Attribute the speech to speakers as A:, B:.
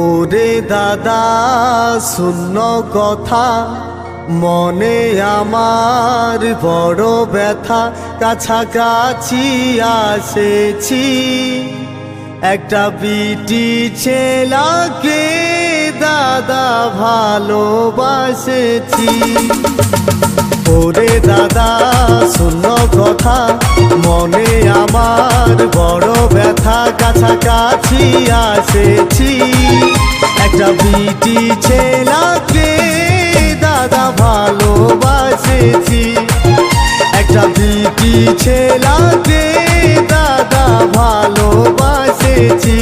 A: ওরে দাদা শূন্য কথা মনে আমার বড় ব্যথা, কাছাকাছি আসেছি একটা বিটি ছেলাকে দাদা ভালোবাসেছি। ওরে দাদা শূন্য কথা মনে আমার বড় ব্যথা, কাছাকাছি আসেছি একটা বিটি ছেলাকে দাদা ভালোবাসেছি, একটা বিটি ছেলাকে দাদা ভালোবাসেছি।